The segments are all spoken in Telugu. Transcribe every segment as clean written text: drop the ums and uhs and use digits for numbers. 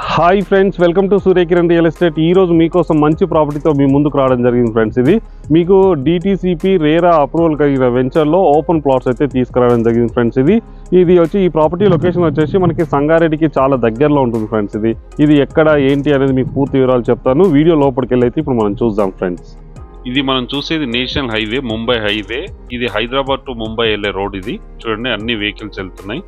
Hi friends, welcome to Surya Kiran real estate. ఈరోజు మీకోసం మంచి ప్రాపర్టీతో మీ ముందుకు రావడం జరిగింది ఫ్రెండ్స్. ఇది మీకు డిటిసిపి రేరా అప్రూవల్ కలిగిన వెంచర్లో ఓపెన్ ప్లాట్స్ అయితే తీసుకురావడం జరిగింది ఫ్రెండ్స్. ఇది వచ్చి ఈ ప్రాపర్టీ లొకేషన్ వచ్చేసి మనకి సంగారెడ్డికి చాలా దగ్గరలో ఉంటుంది ఫ్రెండ్స్. ఇది ఎక్కడ ఏంటి అనేది మీకు పూర్తి వివరాలు చెప్తాను. వీడియో లోపలికి వెళ్ళి అయితే ఇప్పుడు మనం చూద్దాం ఫ్రెండ్స్. ఇది మనం చూసేది నేషనల్ హైవే, ముంబై హైవే. ఇది హైదరాబాద్ టు ముంబై వెళ్ళే రోడ్. ఇది చూడండి, అన్ని వెహికల్స్ వెళ్తున్నాయి.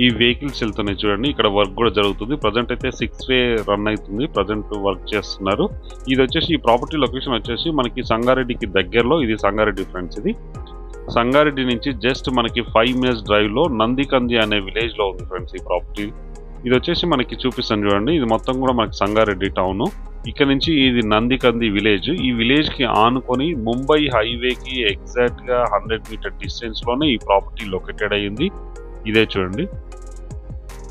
ఈ వెహికల్స్ వెళ్తున్నాయి చూడండి. ఇక్కడ వర్క్ కూడా జరుగుతుంది. ప్రజెంట్ అయితే 6 వే రన్ అవుతుంది. ప్రజెంట్ వర్క్ చేస్తున్నారు. ఇది వచ్చేసి ఈ ప్రాపర్టీ లొకేషన్ వచ్చేసి మనకి సంగారెడ్డికి దగ్గరలో. ఇది సంగారెడ్డి ఫ్రెండ్స్. ఇది సంగారెడ్డి నుంచి జస్ట్ మనకి 5 minutes డ్రైవ్ లో నందికంది అనే విలేజ్ లో ఉంది ఫ్రెండ్స్ ఈ ప్రాపర్టీ. ఇది వచ్చేసి మనకి చూపిస్తాను చూడండి. ఇది మొత్తం కూడా మనకి సంగారెడ్డి టౌన్. ఇక్కడ నుంచి ఇది నందికంది విలేజ్. ఈ విలేజ్ కి ఆనుకొని ముంబై హైవేకి ఎగ్జాక్ట్ గా 100 మీటర్ డిస్టెన్స్ లోనే ఈ ప్రాపర్టీ లొకేటెడ్ అయ్యింది. ఇదే చూడండి,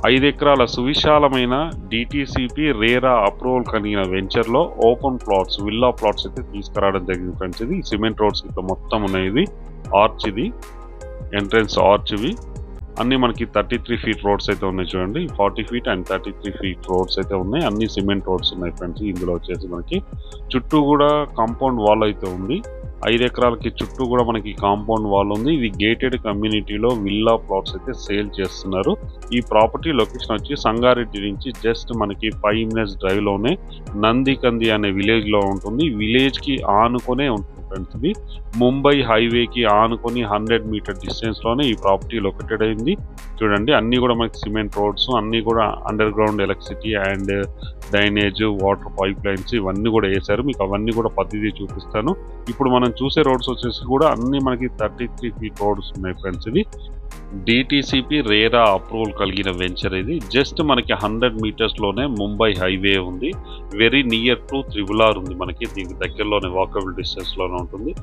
5 ఎకరాల సువిశాలమైన డిటిసిపి రేరా అప్రూవల్ కలిగిన వెంచర్ లో ఓపెన్ ప్లాట్స్, విల్లా ప్లాట్స్ అయితే తీసుకురావడం జరిగింది ఫ్రెండ్స్. ఇది సిమెంట్ రోడ్స్ ఇట్లా మొత్తం ఉన్నాయి. ఇది ఆర్చ్, ఇది ఎంట్రన్స్ ఆర్చ్. ఇవి అన్ని మనకి 33 feet రోడ్స్ అయితే ఉన్నాయి చూడండి. 40 feet అండ్ 33 feet రోడ్స్ అయితే ఉన్నాయి. అన్ని సిమెంట్ రోడ్స్ ఉన్నాయి ఫ్రెండ్స్. ఇందులో వచ్చేసి మనకి చుట్టూ కూడా కాంపౌండ్ వాల్ అయితే ఉంది. 5 ఎకరాలకి చుట్టూ కూడా మనకి కాంపౌండ్ వాల్ ఉంది. ఇది గేటెడ్ కమ్యూనిటీలో విల్లా ప్లాట్స్ అయితే సేల్ చేస్తున్నారు. ఈ ప్రాపర్టీ లొకేషన్ వచ్చి సంగారెడ్డి నుంచి జస్ట్ మనకి 5 minutes డ్రైవ్ లోనే నందికంది అనే విలేజ్ లో ఉంటుంది. విలేజ్ కి ఆనుకొనే ఉంటుంది ఫ్రెండ్స్. ఇది ముంబై హైవేకి ఆనుకొని 100 మీటర్ డిస్టెన్స్ లోనే ఈ ప్రాపర్టీ లొకేటెడ్ అయింది. చూడండి, అన్ని కూడా మనకి సిమెంట్ రోడ్స్, అన్ని కూడా under ground electricity and drainage, water pipe lines ఇవన్నీ కూడా వేశారు. మీకు అవన్నీ కూడా పద్ధతి చూపిస్తాను. ఇప్పుడు మనం చూసే రోడ్స్ వచ్చేసి కూడా అన్ని మనకి 33 feet రోడ్స్ ఉన్నాయి ఫ్రెండ్స్. ఇది డిటిసిపి రేరా అప్రూవల్ కలిగిన వెంచర్. ఇది జస్ట్ మనకి 100 meters లోనే ముంబై హైవే ఉంది. వెరీ నియర్ టు త్రిబులార్ ఉంది. మనకి దీనికి దగ్గరలోనే వాకబుల్ డిస్టెన్స్ లోనే ఉంటుంది.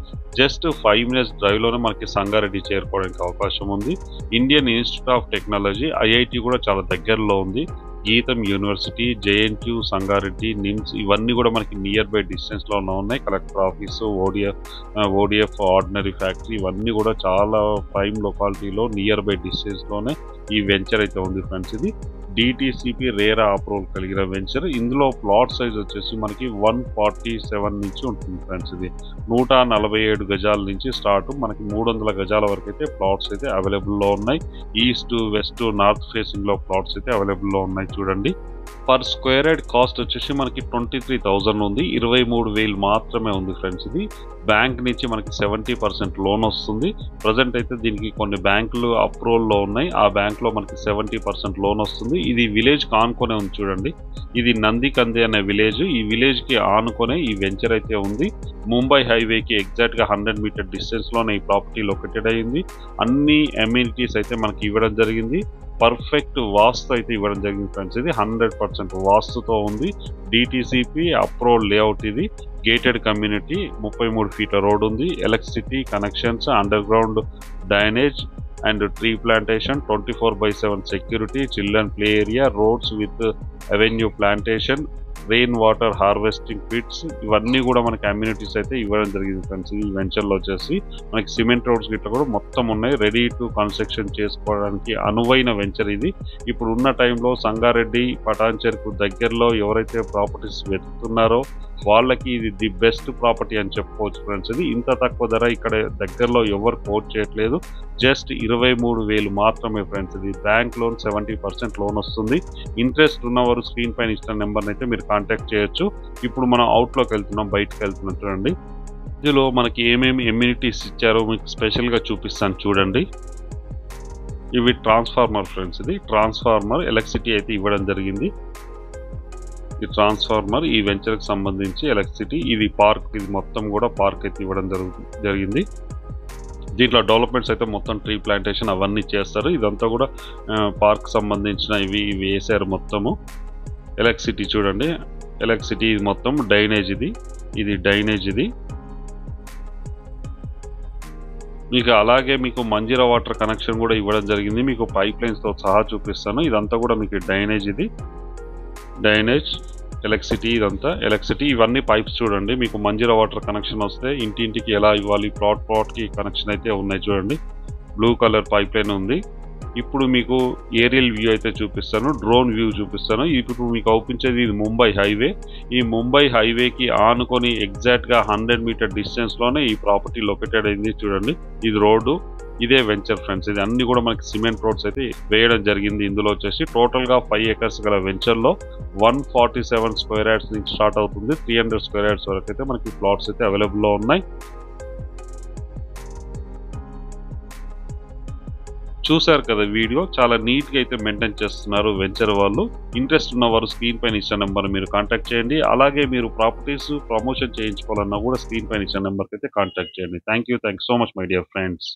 జస్ట్ 5 minutes డ్రైవ్ లోనే మనకి సంగారెడ్డి చేరుకోవడానికి అవకాశం ఉంది. Indian institute of technology, IIT కూడా చాలా దగ్గరలో ఉంది. గీతం యూనివర్సిటీ, జేఎన్యూ, సంగారెడ్డి, నిమ్స్ ఇవన్నీ కూడా మనకి నియర్ బై డిస్టెన్స్ లో ఉన్నాయి. Collector office, ODF ordinary factory ఇవన్నీ కూడా చాలా ప్రైమ్ లొకాలిటీలో నియర్ బై డిస్టెన్స్ లోనే ఈ వెంచర్ అయితే ఉంది ఫ్రెండ్స్. ఇది డిటిసిపి రేరా అప్రూవల్ కలిగిన వెంచర్. ఇందులో ప్లాట్ సైజ్ వచ్చేసి మనకి 147 నుంచి ఉంటుంది ఫ్రెండ్స్. ఇది 147 గజాల నుంచి స్టార్ట్ మనకి 300 గజాల వరకు అయితే ప్లాట్స్ అయితే అవైలబుల్లో ఉన్నాయి. ఈస్ట్, వెస్ట్, నార్త్ ఫేసింగ్ లో ప్లాట్స్ అయితే అవైలబుల్లో ఉన్నాయి. చూడండి, పర్ స్క్వేర్ యార్డ్ కాస్ట్ వచ్చేసి మనకి 23,000 ఉంది. 23,000 మాత్రమే ఉంది ఫ్రెండ్స్. ఇది బ్యాంక్ నుంచి మనకి 70% లోన్ వస్తుంది. ప్రజెంట్ అయితే దీనికి కొన్ని బ్యాంకులు అప్రూవల్లో ఉన్నాయి. ఆ బ్యాంక్ లో మనకి 70% లోన్ వస్తుంది. ఇది విలేజ్ కి ఆనుకొనే ఉంది చూడండి. ఇది నందికంది అనే విలేజ్. ఈ విలేజ్ కి ఆనుకొనే ఈ వెంచర్ అయితే ఉంది. ముంబై హైవేకి ఎగ్జాక్ట్ గా 100 మీటర్ డిస్టెన్స్ లోనే ఈ ప్రాపర్టీ లొకేటెడ్ అయ్యింది. అన్ని అమ్యూనిటీస్ అయితే మనకి ఇవ్వడం జరిగింది. పర్ఫెక్ట్ వాస్తు అయితే ఇవ్వడం జరిగింది ఫ్రెండ్స్. ఇది 100% వాస్తుతో ఉంది. DTCP approval layout. ఇది గేటెడ్ కమ్యూనిటీ, 33 feet రోడ్ ఉంది. Electricity connections, underground drainage and tree plantation, 24/7 security, children play area, roads with avenue plantation, rain water harvesting pits ఇవన్నీ కూడా మనకి అమ్యూనిటీస్ అయితే ఇవ్వడం జరిగింది ఫ్రెండ్స్. ఈ వెంచర్లో వచ్చేసి మనకి సిమెంట్ రోడ్స్ గిట్ల కూడా మొత్తం ఉన్నాయి. రెడీ టు కన్స్ట్రక్షన్ చేసుకోవడానికి అనువైన వెంచర్ ఇది. ఇప్పుడు ఉన్న టైంలో సంగారెడ్డి, పటాన్చెరుకు దగ్గరలో ఎవరైతే ప్రాపర్టీస్ వెతుకుతున్నారో వాళ్ళకి ఇది ది బెస్ట్ ప్రాపర్టీ అని చెప్పుకోవచ్చు ఫ్రెండ్స్. ఇది ఇంత తక్కువ ధర ఇక్కడ దగ్గరలో ఎవరు కోట్ చేయట్లేదు. జస్ట్ 23,000 మాత్రమే ఫ్రెండ్స్. ఇది బ్యాంక్ లోన్ 70% లోన్ వస్తుంది. ఇంట్రెస్ట్ ఉన్నవారు స్క్రీన్ పైన ఇచ్చిన నెంబర్ని అయితే మీరు కాంటాక్ట్ చేయొచ్చు. ఇప్పుడు మనం అవుట్లోకి వెళ్తున్నాం, బయటకు వెళ్తున్నాం చూడండి. ఇందులో మనకి ఏమేమి ఎమ్యూనిటీస్ ఇచ్చారో మీకు స్పెషల్గా చూపిస్తాను చూడండి. ఇవి ట్రాన్స్ఫార్మర్ ఫ్రెండ్స్. ఇది ట్రాన్స్ఫార్మర్, ఎలక్ట్రిసిటీ అయితే ఇవ్వడం జరిగింది. ఈ ట్రాన్స్ఫార్మర్ ఈ వెంచర్కి సంబంధించి ఎలక్ట్రిసిటీ. ఇది పార్క్, ఇది మొత్తం కూడా పార్క్ అయితే ఇవ్వడం జరిగింది. దీంట్లో డెవలప్మెంట్స్ అయితే మొత్తం ట్రీ ప్లాంటేషన్ అవన్నీ చేస్తారు. ఇదంతా కూడా పార్క్ సంబంధించిన ఇవి వేసారు మొత్తము. ఎలక్ట్రిసిటీ చూడండి, ఎలక్ట్రిసిటీ ఇది మొత్తం డ్రైనేజ్. ఇది డ్రైనేజ్. ఇది మీకు అలాగే మీకు మంజీరా వాటర్ కనెక్షన్ కూడా ఇవ్వడం జరిగింది. మీకు పైప్ లైన్స్తో సహా చూపిస్తాను. ఇదంతా కూడా మీకు డ్రైనేజ్. ఇది డ్రైనేజ్, ఎలక్ట్రిసిటీ, ఇదంతా ఎలక్ట్రిసిటీ. ఇవన్నీ పైప్స్ చూడండి. మీకు మంజీరా వాటర్ కనెక్షన్ వస్తే ఇంటింటికి ఎలా ఇవ్వాలి, ప్లాట్కి కనెక్షన్ అయితే ఉన్నాయి చూడండి. బ్లూ కలర్ పైప్ లైన్ ఉంది. ఇప్పుడు మీకు ఏరియల్ వ్యూ అయితే చూపిస్తాను, డ్రోన్ వ్యూ చూపిస్తాను. ఇప్పుడు మీకు అవుపించేది ఇది ముంబై హైవే. ఈ ముంబై హైవేకి ఆనుకొని ఎగ్జాక్ట్గా 100 మీటర్ డిస్టెన్స్లోనే ఈ ప్రాపర్టీ లొకేటెడ్ అయింది. చూడండి, ఇది రోడ్డు, ఇదే వెంచర్ ఫ్రెండ్స్. ఇది అన్ని కూడా మనకి సిమెంట్ రోడ్స్ అయితే వేయడం జరిగింది. ఇందులో వచ్చేసి టోటల్గా 5 ఎకర్స్ గల వెంచర్లో 147 స్క్వేర్ యార్డ్స్ నుంచి స్టార్ట్ అవుతుంది. 300 స్క్వేర్ యార్డ్స్ వరకు అయితే మనకి ప్లాట్స్ అయితే అవైలబుల్లో ఉన్నాయి. చూశారు కదా వీడియో, చాలా నీట్గా అయితే మెయింటైన్ చేస్తున్నారు వెంచర్ వాళ్ళు. ఇంట్రెస్ట్ ఉన్నవారు స్క్రీన్ పైన ఇచ్చిన నెంబర్ మీరు కాంటాక్ట్ చేయండి. అలాగే మీరు ప్రాపర్టీస్ ప్రమోషన్ చేయించుకోవాలన్నా కూడా స్క్రీన్ పైన ఇచ్చిన నెంబర్కి అయితే కాంటాక్ట్ చేయండి. Thank you so much my dear friends.